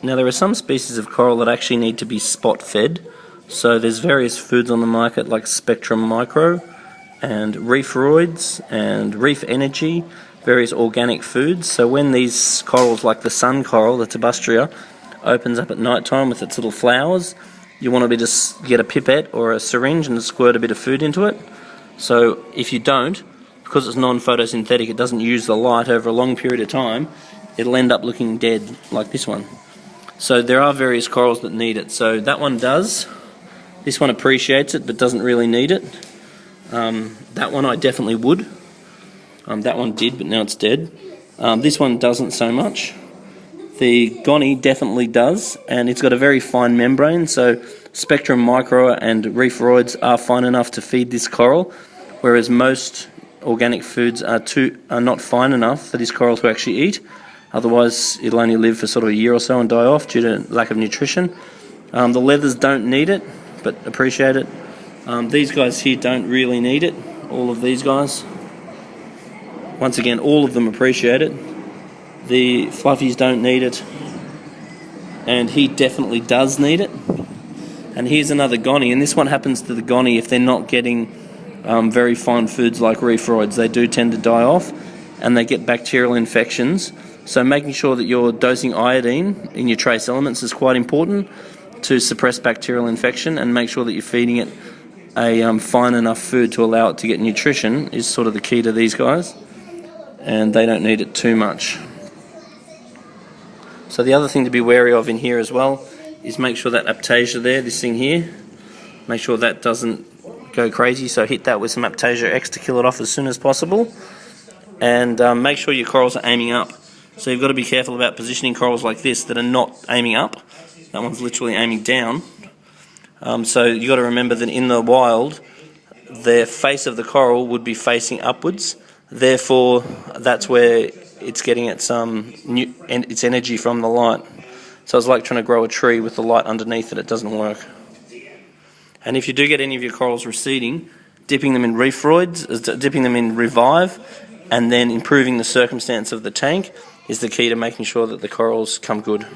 Now there are some species of coral that actually need to be spot fed. So there's various foods on the market like Spectrum Micro and Reefroids and Reef Energy, various organic foods. So when these corals, like the sun coral, the Tabustria, opens up at night time with its little flowers, you want to just get a pipette or a syringe and squirt a bit of food into it. So if you don't, because it's non-photosynthetic, it doesn't use the light over a long period of time, it'll end up looking dead like this one. So there are various corals that need it. So that one does. This one appreciates it but doesn't really need it. That one I definitely would. That one did, but now it's dead. This one doesn't so much. The Goni definitely does, and it's got a very fine membrane, so Spectrum Micro and Reefroids are fine enough to feed this coral, whereas most organic foods are not fine enough for this coral to actually eat. Otherwise, it'll only live for sort of a year or so and die off due to lack of nutrition. The leathers don't need it, but appreciate it. These guys here don't really need it. All of these guys. Once again, all of them appreciate it. The fluffies don't need it. And he definitely does need it. And here's another Goni, and this one happens to the Goni if they're not getting very fine foods like Reefroids. They do tend to die off, and they get bacterial infections. So making sure that you're dosing iodine in your trace elements is quite important to suppress bacterial infection, and make sure that you're feeding it a fine enough food to allow it to get nutrition is sort of the key to these guys, and they don't need it too much. So the other thing to be wary of in here as well is make sure that Aptasia there, this thing here, make sure that doesn't go crazy, so hit that with some Aptasia X to kill it off as soon as possible, and make sure your corals are aiming up. So you've got to be careful about positioning corals like this that are not aiming up. That one's literally aiming down. So you've got to remember that in the wild, the face of the coral would be facing upwards. Therefore, that's where it's getting its energy from the light. So it's like trying to grow a tree with the light underneath it. It doesn't work. And if you do get any of your corals receding, dipping them in Reefroids, dipping them in Revive, and then improving the circumstance of the tank is the key to making sure that the corals come good.